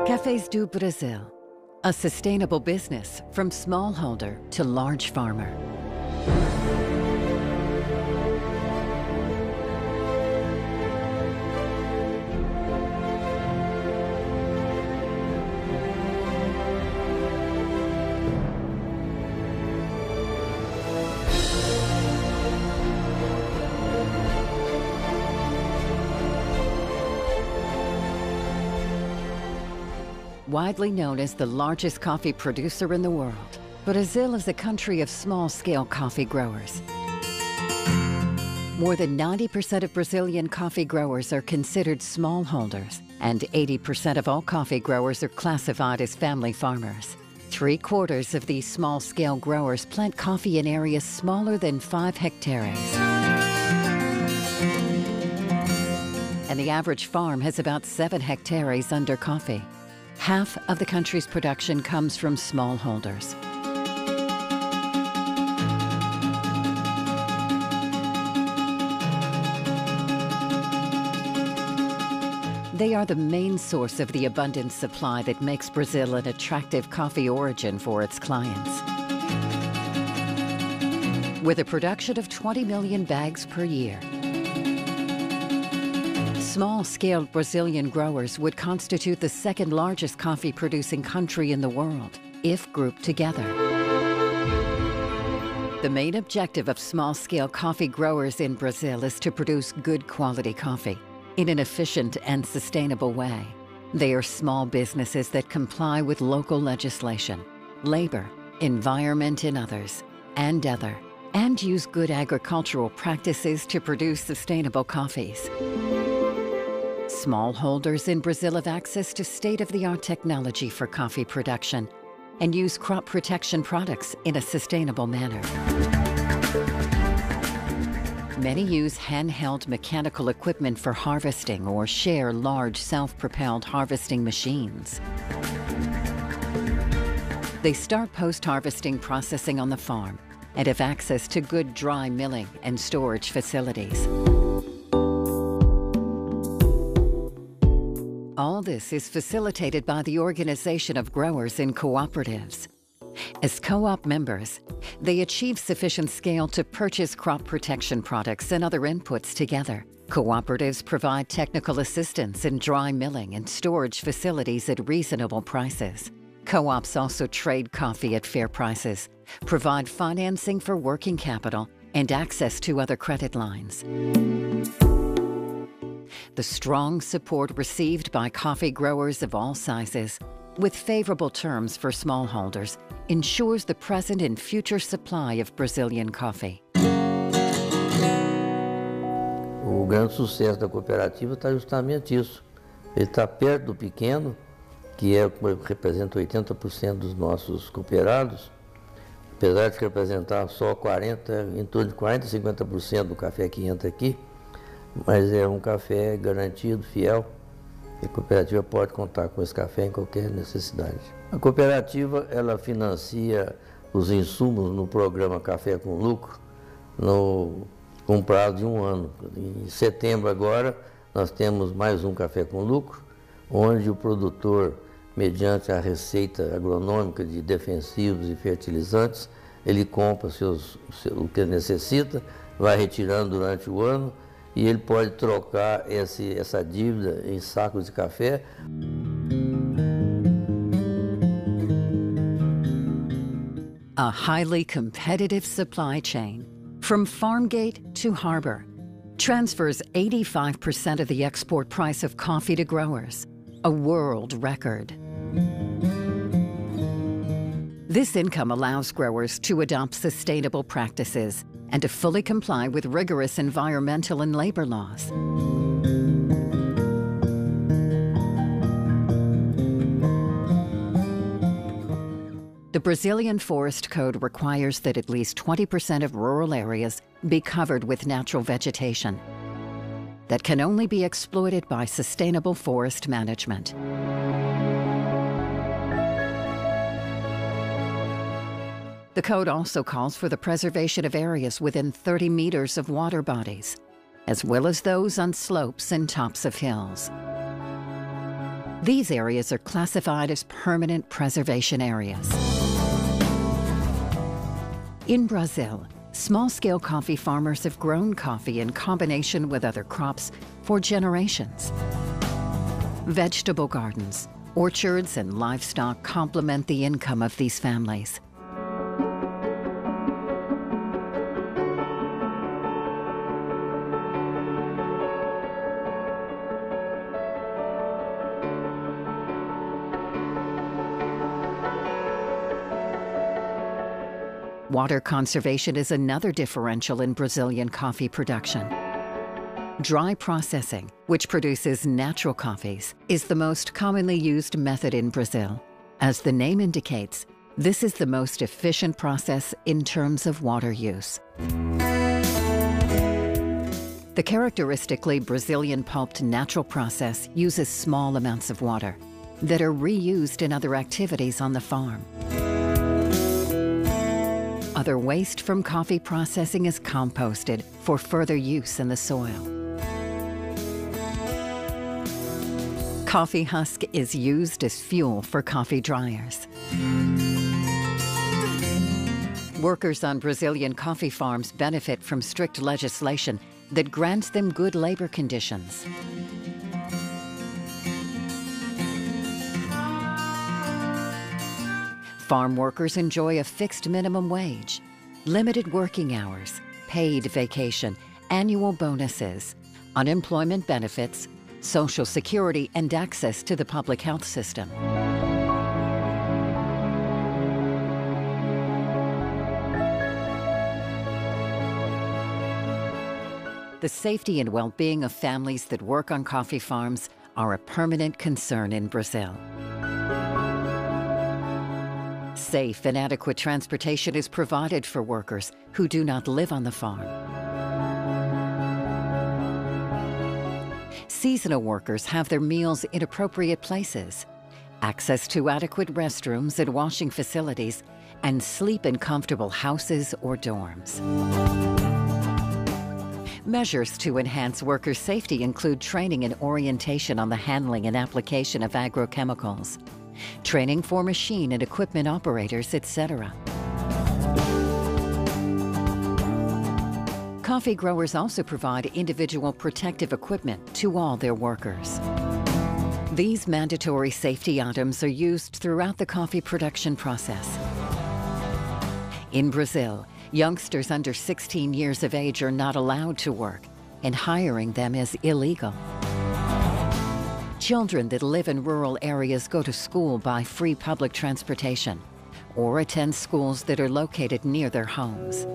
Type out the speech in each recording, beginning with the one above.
Cafés do Brasil, a sustainable business from smallholder to large farmer. Widely known as the largest coffee producer in the world, Brazil is a country of small-scale coffee growers. More than 90% of Brazilian coffee growers are considered smallholders, and 80% of all coffee growers are classified as family farmers. 3/4 of these small-scale growers plant coffee in areas smaller than 5 hectares. And the average farm has about 7 hectares under coffee. Half of the country's production comes from smallholders. They are the main source of the abundant supply that makes Brazil an attractive coffee origin for its clients. With a production of 20 million bags per year, small-scale Brazilian growers would constitute the second largest coffee-producing country in the world, if grouped together. The main objective of small-scale coffee growers in Brazil is to produce good quality coffee in an efficient and sustainable way. They are small businesses that comply with local legislation, labor, environment, and others, and use good agricultural practices to produce sustainable coffees. Smallholders in Brazil have access to state-of-the-art technology for coffee production and use crop protection products in a sustainable manner. Many use handheld mechanical equipment for harvesting or share large self-propelled harvesting machines. They start post-harvesting processing on the farm and have access to good dry milling and storage facilities. All this is facilitated by the organization of growers in cooperatives. As co-op members, they achieve sufficient scale to purchase crop protection products and other inputs together. Cooperatives provide technical assistance in dry milling and storage facilities at reasonable prices. Co-ops also trade coffee at fair prices, provide financing for working capital, and access to other credit lines. The strong support received by coffee growers of all sizes, with favorable terms for smallholders, ensures the present and future supply of Brazilian coffee. O grande sucesso da cooperativa está justamente isso. Ele está perto do pequeno, que representa 80% dos nossos cooperados, apesar de representar só em torno de 40% a 50% do café que entra aqui, mas é um café garantido, fiel, e a cooperativa pode contar com esse café em qualquer necessidade. A cooperativa ela financia os insumos no programa Café com Lucro com prazo de 1 ano. Em setembro agora nós temos mais um Café com Lucro, onde o produtor, mediante a receita agronômica de defensivos e fertilizantes, ele compra o que necessita, vai retirando durante o ano, e ele pode trocar essa dívida em sacos de café. A highly competitive supply chain, from farm gate to harbor, transfers 85% of the export price of coffee to growers, a world record. This income allows growers to adopt sustainable practices and to fully comply with rigorous environmental and labor laws. The Brazilian Forest Code requires that at least 20% of rural areas be covered with natural vegetation that can only be exploited by sustainable forest management. The code also calls for the preservation of areas within 30 meters of water bodies, as well as those on slopes and tops of hills. These areas are classified as permanent preservation areas. In Brazil, small-scale coffee farmers have grown coffee in combination with other crops for generations. Vegetable gardens, orchards, and livestock complement the income of these families. Water conservation is another differential in Brazilian coffee production. Dry processing, which produces natural coffees, is the most commonly used method in Brazil. As the name indicates, this is the most efficient process in terms of water use. The characteristically Brazilian pulped natural process uses small amounts of water that are reused in other activities on the farm. Other waste from coffee processing is composted for further use in the soil. Coffee husk is used as fuel for coffee dryers. Workers on Brazilian coffee farms benefit from strict legislation that grants them good labor conditions. Farm workers enjoy a fixed minimum wage, limited working hours, paid vacation, annual bonuses, unemployment benefits, Social Security, and access to the public health system. The safety and well-being of families that work on coffee farms are a permanent concern in Brazil. Safe and adequate transportation is provided for workers who do not live on the farm. Seasonal workers have their meals in appropriate places, access to adequate restrooms and washing facilities, and sleep in comfortable houses or dorms. Measures to enhance worker safety include training and orientation on the handling and application of agrochemicals, training for machine and equipment operators, etc. Coffee growers also provide individual protective equipment to all their workers. These mandatory safety items are used throughout the coffee production process. In Brazil, youngsters under 16 years of age are not allowed to work, and hiring them is illegal. Children that live in rural areas go to school by free public transportation or attend schools that are located near their homes.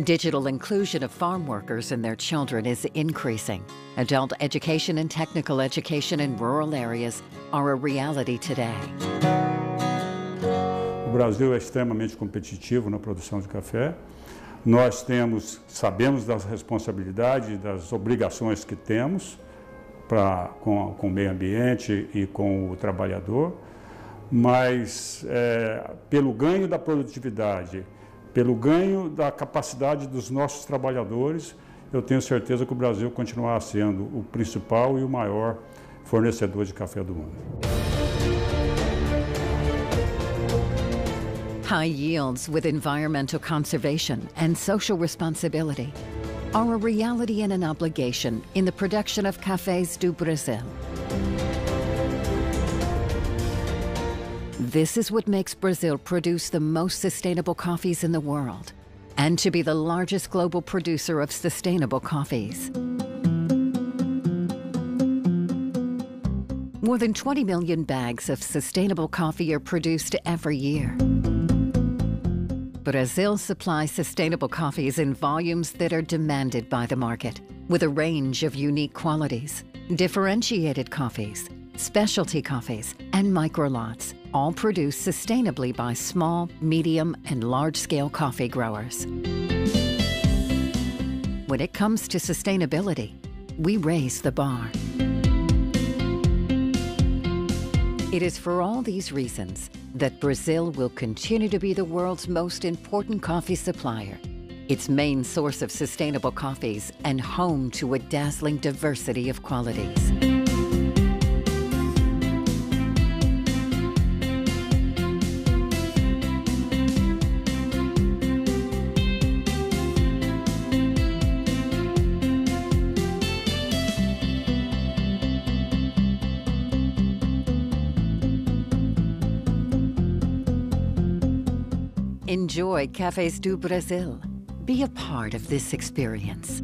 Digital inclusion of farm workers and their children is increasing. Adult education and technical education in rural areas are a reality today. O Brasil é extremamente competitivo na produção de café. Nós sabemos das responsabilidades, das obrigações que temos com o meio ambiente e com o trabalhador, mas pelo ganho da produtividade, pelo ganho da capacidade dos nossos trabalhadores, eu tenho certeza que o Brasil continuará sendo o principal e o maior fornecedor de café do mundo. High yields with environmental conservation and social responsibility are a reality and an obligation in the production of cafés do Brasil. This is what makes Brazil produce the most sustainable coffees in the world, and to be the largest global producer of sustainable coffees. More than 20 million bags of sustainable coffee are produced every year. Brazil supplies sustainable coffees in volumes that are demanded by the market, with a range of unique qualities, differentiated coffees, specialty coffees, and microlots, all produced sustainably by small, medium, and large-scale coffee growers. When it comes to sustainability, we raise the bar. It is for all these reasons that Brazil will continue to be the world's most important coffee supplier, its main source of sustainable coffees, and home to a dazzling diversity of qualities. Enjoy Cafés do Brasil. Be a part of this experience.